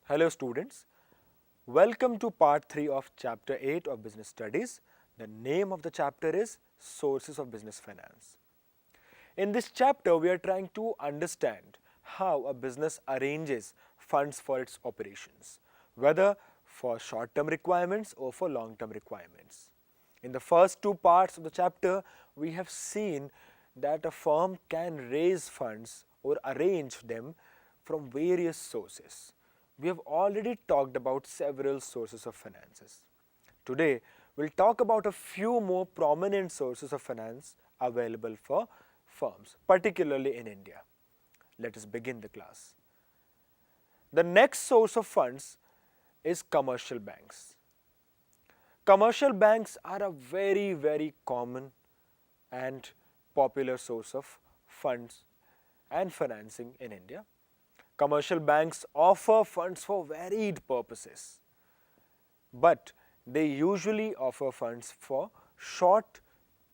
Hello students, welcome to part 3 of chapter 8 of business studies. The name of the chapter is Sources of Business Finance. In this chapter we are trying to understand how a business arranges funds for its operations, whether for short-term requirements or for long-term requirements. In the first two parts of the chapter, we have seen that a firm can raise funds or arrange them from various sources. We have already talked about several sources of finances. Today, we'll talk about a few more prominent sources of finance available for firms, particularly in India. Let us begin the class. The next source of funds is commercial banks. Commercial banks are a very common and popular source of funds and financing in India. Commercial banks offer funds for varied purposes, but they usually offer funds for short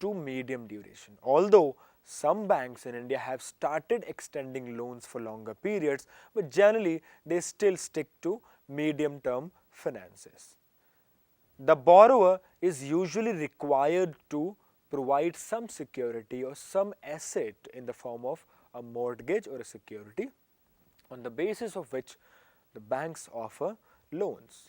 to medium duration. Although some banks in India have started extending loans for longer periods, but generally they still stick to medium term finances. The borrower is usually required to provide some security or some asset in the form of a mortgage or a security, on the basis of which the banks offer loans.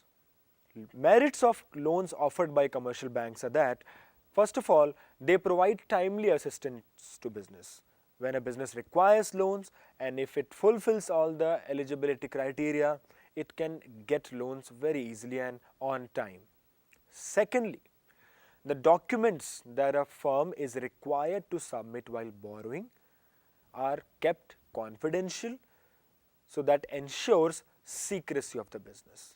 Merits of loans offered by commercial banks are that, first of all, they provide timely assistance to business. When a business requires loans and if it fulfills all the eligibility criteria, it can get loans very easily and on time. Secondly, the documents that a firm is required to submit while borrowing are kept confidential, so that ensures secrecy of the business.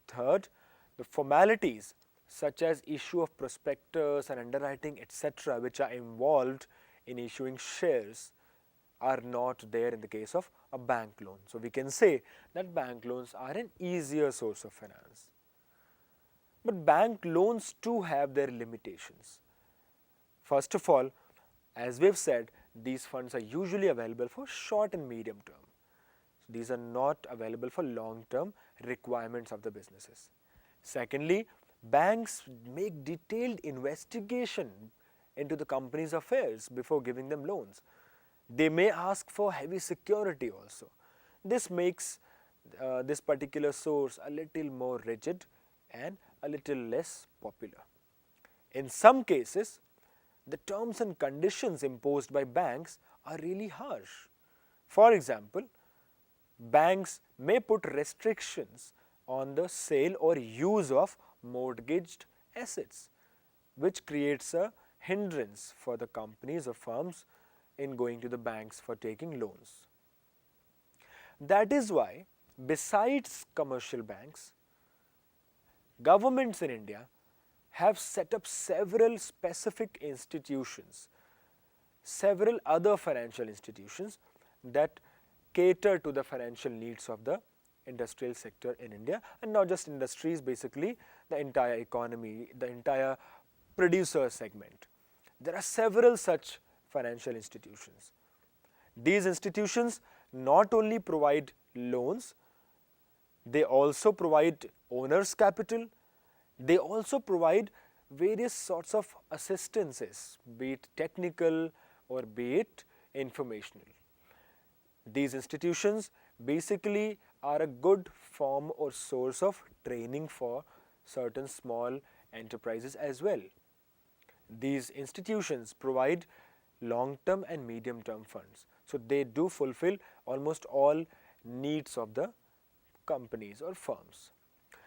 Third, the formalities such as issue of prospectus and underwriting etc., which are involved in issuing shares, are not there in the case of a bank loan. So we can say that bank loans are an easier source of finance. But bank loans too have their limitations. First of all, as we've said, these funds are usually available for short and medium term. So these are not available for long term requirements of the businesses. Secondly, banks make detailed investigation into the company's affairs before giving them loans. They may ask for heavy security also. This makes this particular source a little more rigid and a little less popular. In some cases, the terms and conditions imposed by banks are really harsh. For example, banks may put restrictions on the sale or use of mortgaged assets, which creates a hindrance for the companies or firms in going to the banks for taking loans. That is why, besides commercial banks, governments in India have set up several specific institutions, several other financial institutions that cater to the financial needs of the industrial sector in India, and not just industries, basically the entire economy, the entire producer segment. There are several such financial institutions. These institutions not only provide loans, they also provide owner's capital, they also provide various sorts of assistances, be it technical or be it informational. These institutions basically are a good form or source of training for certain small enterprises as well. These institutions provide long-term and medium-term funds. So they do fulfill almost all needs of the companies or firms.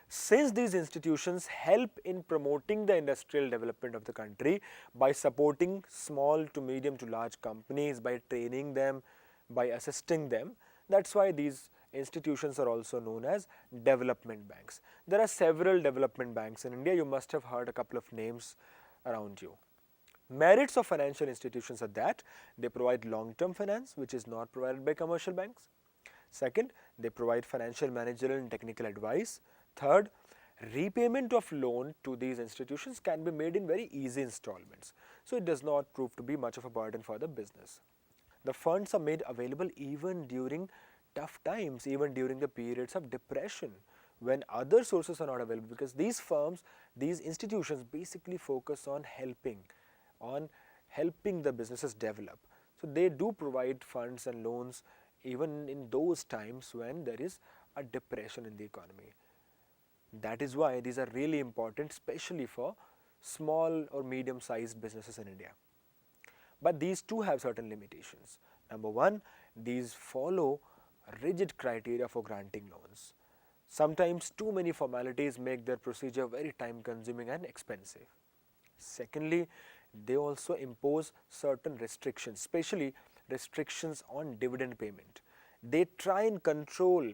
Since these institutions help in promoting the industrial development of the country by supporting small to medium to large companies, by training them, by assisting them, that's why these institutions are also known as development banks. There are several development banks in India. You must have heard a couple of names around you. Merits of financial institutions are that they provide long-term finance, which is not provided by commercial banks. Second, they provide financial, managerial and technical advice. Third, repayment of loan to these institutions can be made in very easy installments. So it does not prove to be much of a burden for the business. The funds are made available even during tough times, even during the periods of depression, when other sources are not available, because these firms, these institutions basically focus on helping the businesses develop. So they do provide funds and loans even in those times when there is a depression in the economy. That is why these are really important, especially for small or medium-sized businesses in India. But these too have certain limitations. Number one, these follow rigid criteria for granting loans. Sometimes too many formalities make their procedure very time-consuming and expensive. Secondly, they also impose certain restrictions, especially restrictions on dividend payment. They try and control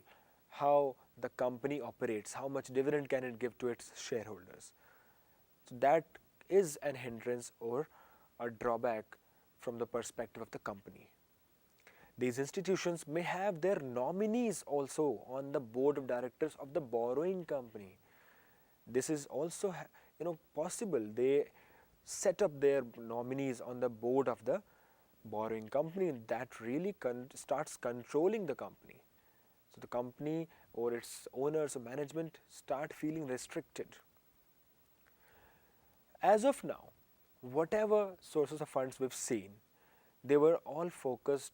how the company operates, how much dividend can it give to its shareholders. So that is an hindrance or a drawback from the perspective of the company. These institutions may have their nominees also on the board of directors of the borrowing company. This is also possible. They set up their nominees on the board of the borrowing company. That really starts controlling the company. So the company or its owners or management start feeling restricted. As of now, whatever sources of funds we've seen, they were all focused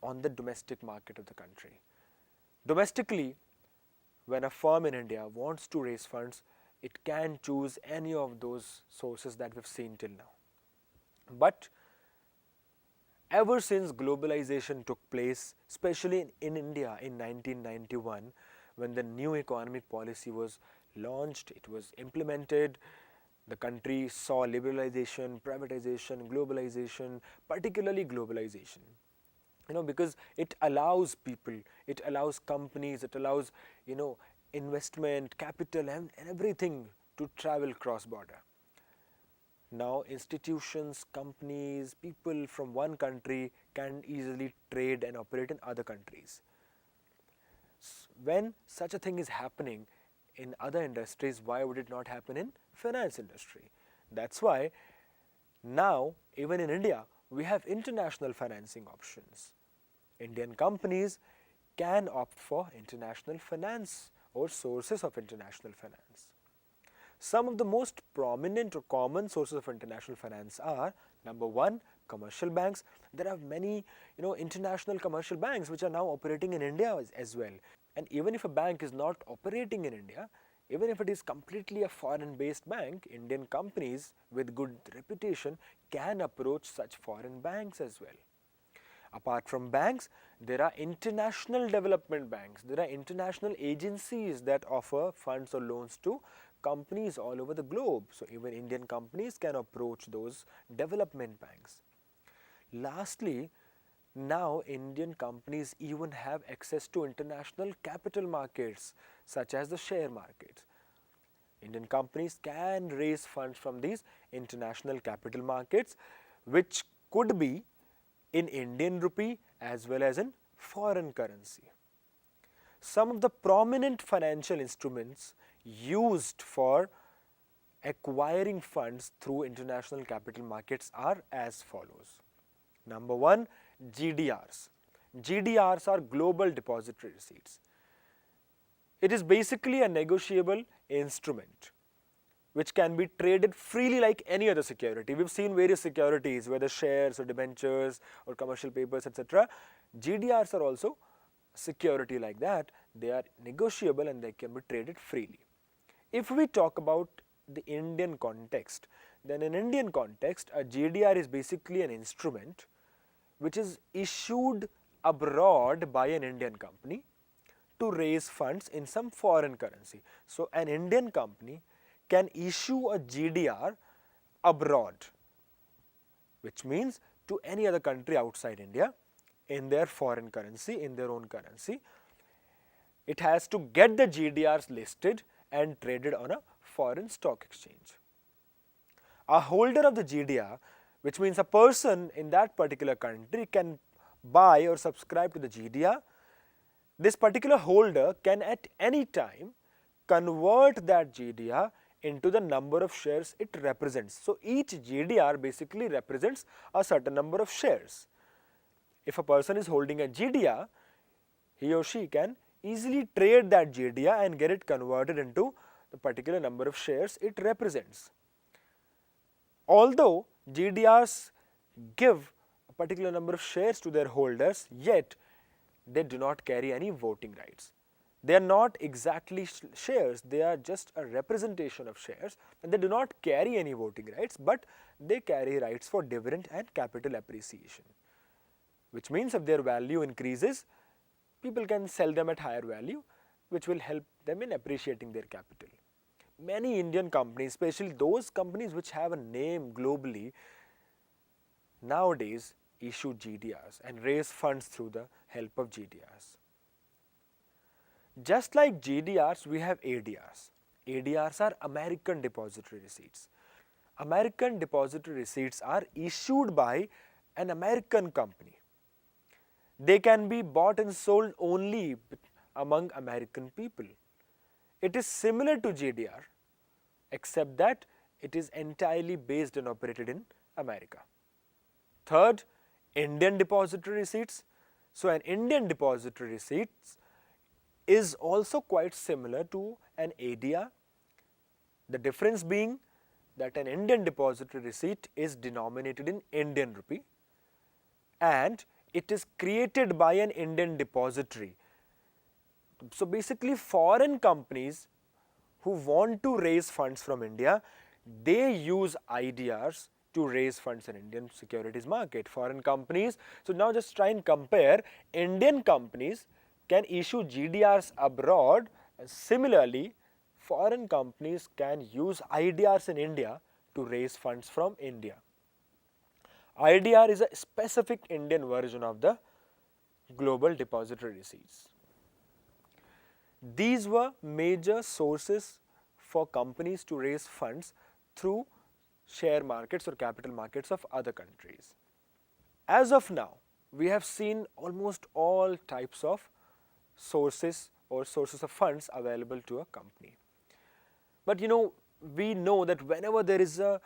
on the domestic market of the country. Domestically, when a firm in India wants to raise funds, it can choose any of those sources that we've seen till now. But ever since globalization took place, especially in India in 1991, when the new economic policy was launched, it was implemented, the country saw liberalization, privatization, globalization, particularly globalization. Because it allows people, it allows companies, it allows, investment, capital and everything to travel cross-border. Now institutions, companies, people from one country can easily trade and operate in other countries. When such a thing is happening in other industries, why would it not happen in finance industry? That's why now, even in India, we have international financing options. Indian companies can opt for international finance or sources of international finance. Some of the most prominent or common sources of international finance are, number one, commercial banks. There are many, international commercial banks which are now operating in India as well. And even if a bank is not operating in India, even if it is completely a foreign-based bank, Indian companies with good reputation can approach such foreign banks as well. Apart from banks, there are international development banks. There are international agencies that offer funds or loans to companies all over the globe. So even Indian companies can approach those development banks. Lastly, now Indian companies even have access to international capital markets such as the share markets. Indian companies can raise funds from these international capital markets, which could be in Indian rupee as well as in foreign currency. Some of the prominent financial instruments used for acquiring funds through international capital markets are as follows. Number one, GDRs. GDRs are global depository receipts. It is basically a negotiable instrument which can be traded freely like any other security. We've seen various securities, whether shares or debentures or commercial papers, etc. GDRs are also security like that. They are negotiable and they can be traded freely. If we talk about the Indian context, then in Indian context, a GDR is basically an instrument which is issued abroad by an Indian company to raise funds in some foreign currency. So an Indian company can issue a GDR abroad, which means to any other country outside India in their foreign currency, in their own currency. It has to get the GDRs listed and traded on a foreign stock exchange. A holder of the GDR, which means a person in that particular country, can buy or subscribe to the GDR. This particular holder can at any time convert that GDR into the number of shares it represents. So each GDR basically represents a certain number of shares. If a person is holding a GDR, he or she can easily trade that GDR and get it converted into the particular number of shares it represents. Although GDRs give a particular number of shares to their holders, yet they do not carry any voting rights. They are not exactly shares, they are just a representation of shares, and they do not carry any voting rights, but they carry rights for dividend and capital appreciation. Which means if their value increases, people can sell them at higher value, which will help them in appreciating their capital. Many Indian companies, especially those companies which have a name globally, nowadays issue GDRs and raise funds through the help of GDRs. Just like GDRs, we have ADRs. ADRs are American Depository Receipts. American Depository Receipts are issued by an American company. They can be bought and sold only among American people. It is similar to GDR, except that it is entirely based and operated in America. Third, Indian Depository Receipts. So an Indian Depository Receipts is also quite similar to an ADR. The difference being that an Indian Depository Receipt is denominated in Indian rupee and it is created by an Indian depository. So basically, foreign companies who want to raise funds from India, they use IDRs to raise funds in Indian securities market. Foreign companies, so now just try and compare. Indian companies can issue GDRs abroad, and similarly foreign companies can use IDRs in India to raise funds from India. IDR is a specific Indian version of the global depository receipts. These were major sources for companies to raise funds through share markets or capital markets of other countries. As of now, we have seen almost all types of sources or sources of funds available to a company. But we know that whenever there is a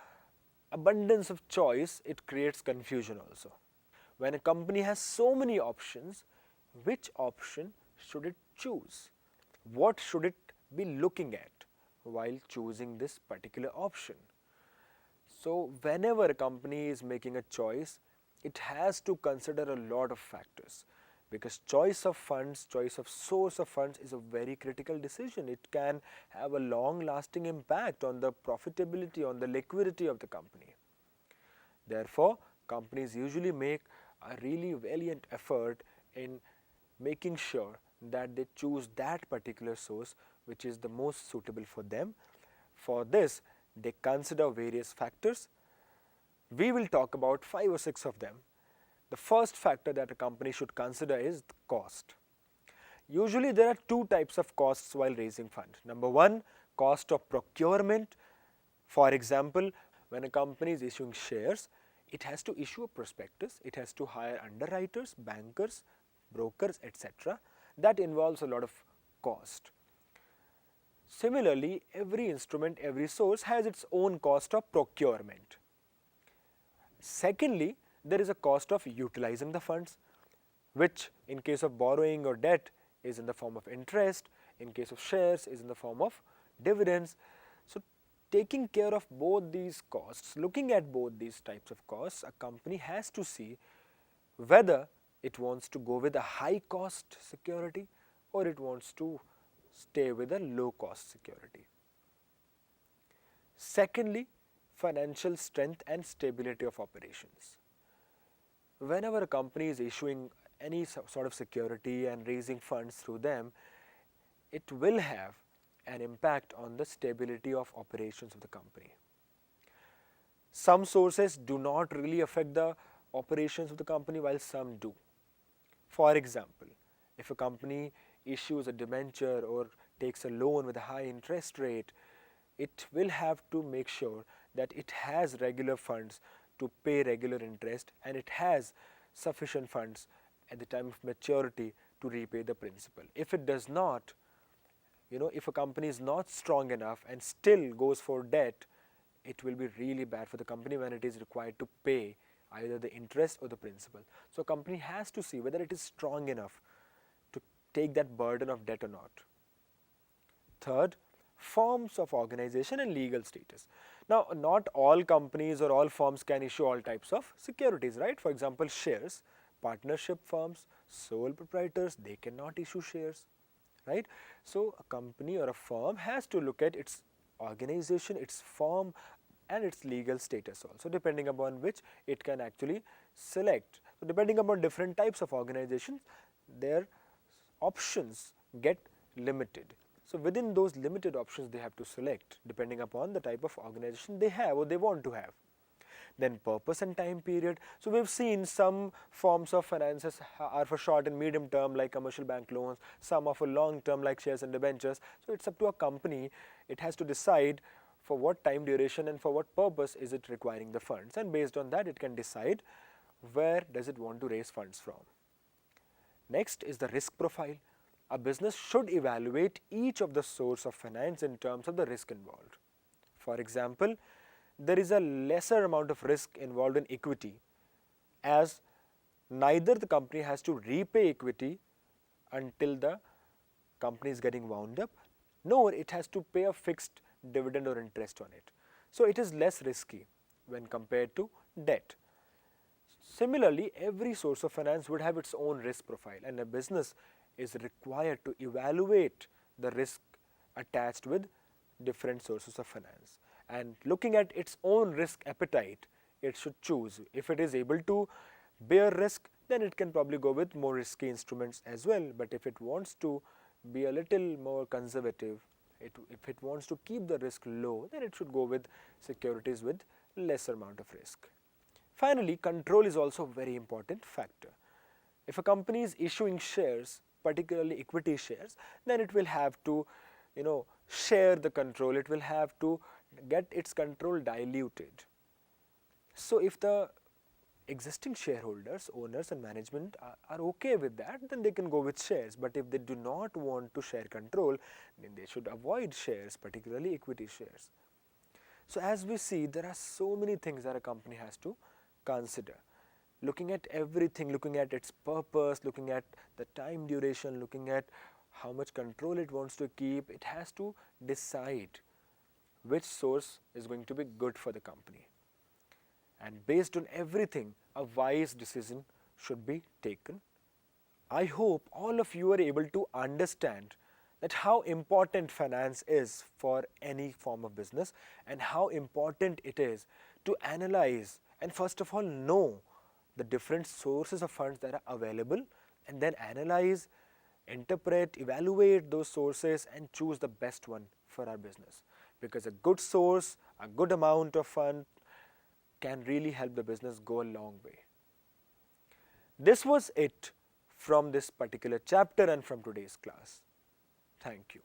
abundance of choice, it creates confusion also. When a company has so many options, which option should it choose? What should it be looking at while choosing this particular option? So whenever a company is making a choice, it has to consider a lot of factors, because choice of funds, choice of source of funds is a very critical decision. It can have a long lasting impact on the profitability, on the liquidity of the company. Therefore, companies usually make a really valiant effort in making sure that they choose that particular source which is the most suitable for them. For this, they consider various factors. We will talk about 5 or 6 of them. The first factor that a company should consider is the cost. Usually there are 2 types of costs while raising funds. Number 1, cost of procurement. For example, when a company is issuing shares, it has to issue a prospectus, it has to hire underwriters, bankers, brokers, etc. That involves a lot of cost. Similarly, every instrument, every source has its own cost of procurement. Secondly, there is a cost of utilizing the funds, which in case of borrowing or debt is in the form of interest, in case of shares is in the form of dividends. So taking care of both these costs, looking at both these types of costs, a company has to see whether it wants to go with a high cost security or it wants to stay with a low cost security. Secondly, financial strength and stability of operations. Whenever a company is issuing any sort of security and raising funds through them, it will have an impact on the stability of operations of the company. Some sources do not really affect the operations of the company while some do. For example, if a company issues a debenture or takes a loan with a high interest rate, it will have to make sure that it has regular funds to pay regular interest and it has sufficient funds at the time of maturity to repay the principal. If it does not, if a company is not strong enough and still goes for debt, it will be really bad for the company when it is required to pay either the interest or the principal. So a company has to see whether it is strong enough to take that burden of debt or not. Third, forms of organization and legal status. Now, not all companies or all firms can issue all types of securities, right? For example, shares, partnership firms, sole proprietors, they cannot issue shares, right? So, a company or a firm has to look at its organization, its form and its legal status also, depending upon which it can actually select. So, depending upon different types of organizations, their options get limited. So, within those limited options they have to select depending upon the type of organization they have or they want to have. Then purpose and time period. So, we have seen some forms of finances are for short and medium term like commercial bank loans, some are for long term like shares and debentures. So, it is up to a company, it has to decide for what time duration and for what purpose is it requiring the funds, and based on that it can decide where does it want to raise funds from. Next is the risk profile. A business should evaluate each of the source of finance in terms of the risk involved. For example, there is a lesser amount of risk involved in equity, as neither the company has to repay equity until the company is getting wound up, nor it has to pay a fixed dividend or interest on it. So, it is less risky when compared to debt. Similarly, every source of finance would have its own risk profile, and a business is required to evaluate the risk attached with different sources of finance. And looking at its own risk appetite, it should choose. If it is able to bear risk, then it can probably go with more risky instruments as well. But if it wants to be a little more conservative, if it wants to keep the risk low, then it should go with securities with lesser amount of risk. Finally, control is also a very important factor. If a company is issuing shares, particularly equity shares, then it will have to, share the control. It will have to get its control diluted. So, if the existing shareholders, owners and management are okay with that, then they can go with shares. But if they do not want to share control, then they should avoid shares, particularly equity shares. So, as we see, there are so many things that a company has to consider. Looking at everything, looking at its purpose, looking at the time duration, looking at how much control it wants to keep, it has to decide which source is going to be good for the company. And based on everything, a wise decision should be taken. I hope all of you are able to understand that how important finance is for any form of business, and how important it is to analyze and first of all know the different sources of funds that are available, and then analyze, interpret, evaluate those sources and choose the best one for our business. Because a good source, a good amount of fund can really help the business go a long way. This was it from this particular chapter and from today's class. Thank you.